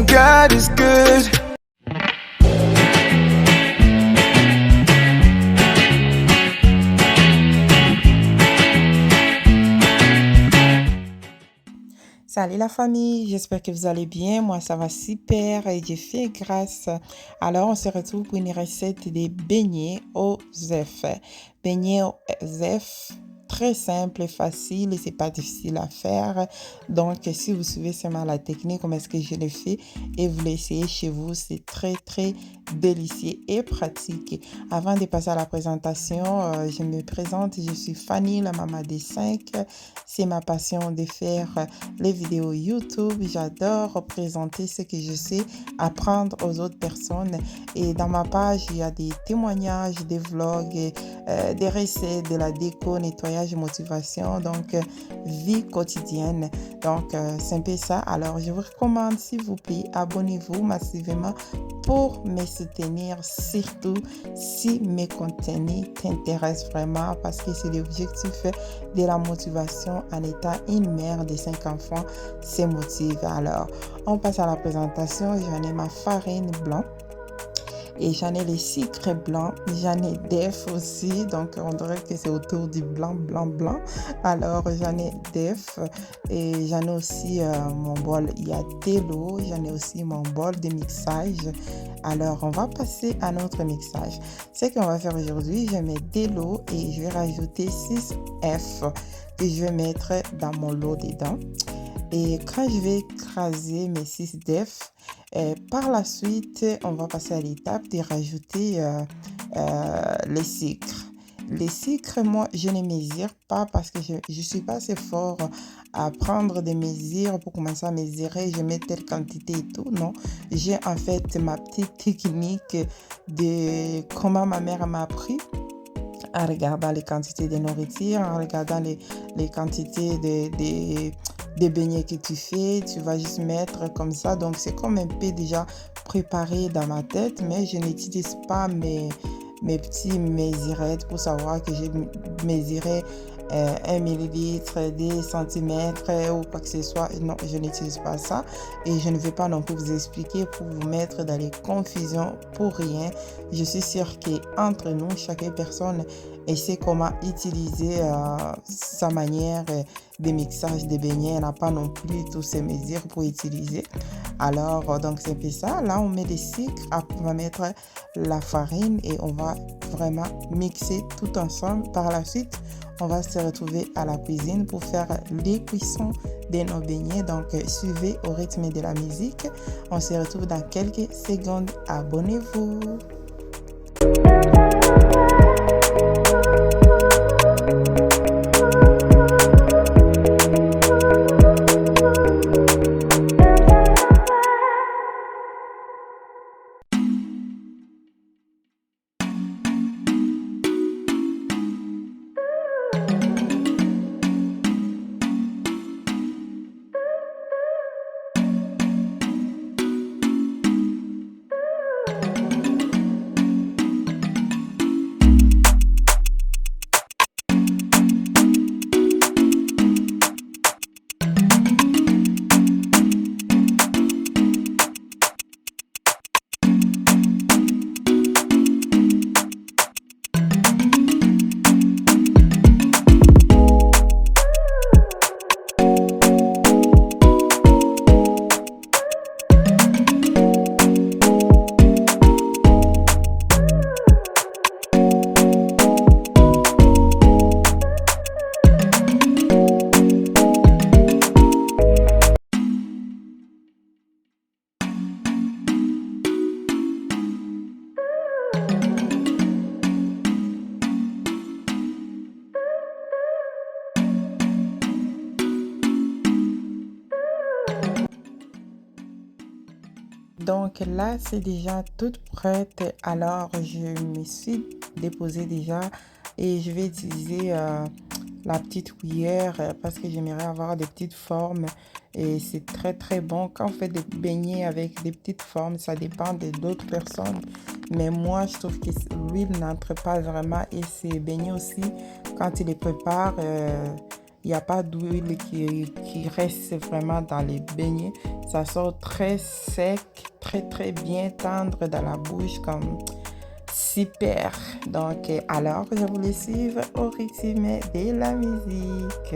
God is good. Salut la famille, j'espère que vous allez bien. Moi, ça va super et j'ai fait grâce. Alors, on se retrouve pour une recette des beignets aux œufs. Beignets aux œufs, très simple et facile et c'est pas difficile à faire. Donc, si vous suivez seulement la technique, comment est-ce que je le fais et vous l'essayez chez vous, c'est très délicieux et pratique. Avant de passer à la présentation, je me présente, je suis Fanny, la maman des 5. C'est ma passion de faire les vidéos YouTube. J'adore représenter ce que je sais, apprendre aux autres personnes. Et dans ma page, il y a des témoignages, des vlogs, des recettes, de la déco, nettoyage, motivation. Donc, vie quotidienne. Donc, c'est un peu ça. Alors, je vous recommande, s'il vous plaît, abonnez-vous massivement pour me soutenir, surtout si mes contenus t'intéressent vraiment parce que c'est l'objectif de la motivation en étant une mère de 5 enfants, c'est motive. Alors, on passe à la présentation. J'en ai ma farine blanche et j'en ai les sucres blancs. J'en ai d'œufs aussi, donc on dirait que c'est autour du blanc. Alors, j'en ai d'œufs et j'en ai aussi mon bol. Il y a de l'eau, j'en ai aussi mon bol de mixage. Alors, on va passer à notre mixage. Ce qu'on va faire aujourd'hui, je mets de l'eau et je vais rajouter 6 œufs que je vais mettre dans mon lot dedans. Et quand je vais écraser mes 6 d'œufs, par la suite, on va passer à l'étape de rajouter les sucres. Les sucres, moi, je ne mesure pas parce que je ne suis pas assez fort à prendre des mesures pour commencer à mesurer. Je mets telle quantité et tout. Non, j'ai en fait ma petite technique de comment ma mère m'a appris en regardant les quantités de nourriture, en regardant les quantités de beignets que tu fais. Tu vas juste mettre comme ça. Donc, c'est comme un peu déjà préparé dans ma tête, mais je n'utilise pas mes petits mesurettes pour savoir que j'ai mesuré 1 millilitre, des centimètres ou quoi que ce soit. Non, je n'utilise pas ça et je ne vais pas non plus vous expliquer pour vous mettre dans les confusions pour rien. Je suis sûre qu'entre nous, chaque personne essaie comment utiliser sa manière de mixage des beignets. Elle n'a pas non plus toutes ces mesures pour utiliser. Alors, donc c'est un peu ça. Là, on met des sucres, après on va mettre la farine et on va vraiment mixer tout ensemble. Par la suite, on va se retrouver à la cuisine pour faire les cuissons de nos beignets. Donc, suivez au rythme de la musique. On se retrouve dans quelques secondes. Abonnez-vous. Donc là, c'est déjà toute prête. Alors, je me suis déposée déjà et je vais utiliser la petite cuillère parce que j'aimerais avoir des petites formes et c'est très bon. Quand on fait des beignets avec des petites formes, ça dépend de d'autres personnes. Mais moi, je trouve que l'huile n'entre pas vraiment et ces beignets aussi, quand tu les prépares, Il n'y a pas d'huile qui reste vraiment dans les beignets. Ça sort très sec, très bien tendre dans la bouche, comme super. Donc, alors, je vous laisse suivre au rythme de la musique.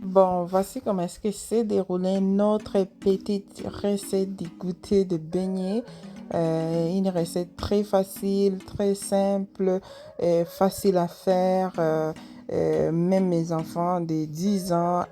Bon, voici comment est-ce que s'est déroulée notre petite recette du goûter de beignets. Une recette très facile, très simple, facile à faire. Même mes enfants de 10 ans,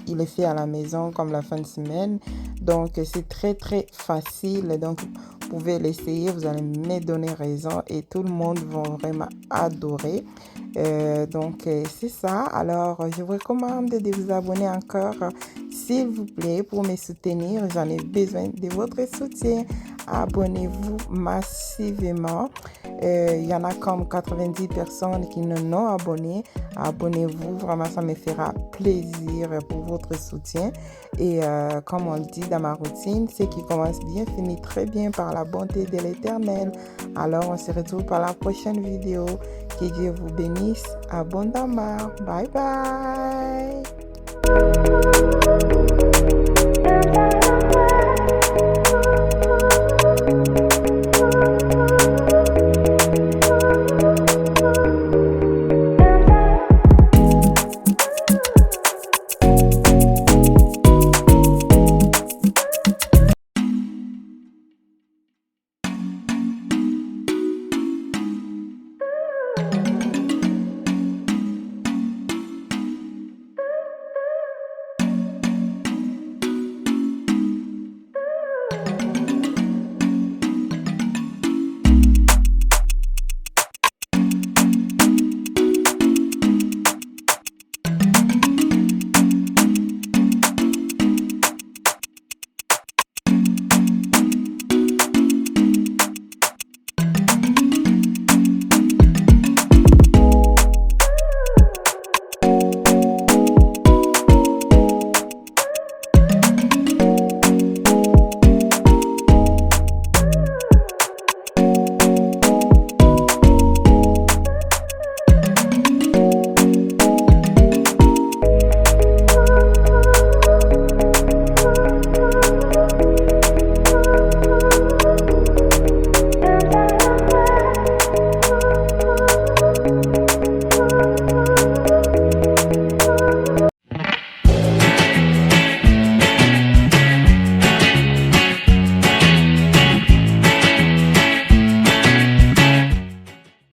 il est fait à la maison comme la fin de semaine. Donc, c'est très facile. Donc, vous pouvez l'essayer, vous allez me donner raison et tout le monde va vraiment adorer. C'est ça. Alors, je vous recommande de vous abonner encore, s'il vous plaît, pour me soutenir. J'en ai besoin de votre soutien. Abonnez-vous massivement. Il y en a comme 90 personnes qui ne sont abonnées. Abonnez-vous, vraiment, ça me fera plaisir pour votre soutien. Et comme on le dit dans ma routine, ce qui commence bien finit très bien par la bonté de l'Éternel. Alors, on se retrouve pour la prochaine vidéo. Que Dieu vous bénisse abondamment. Bye bye.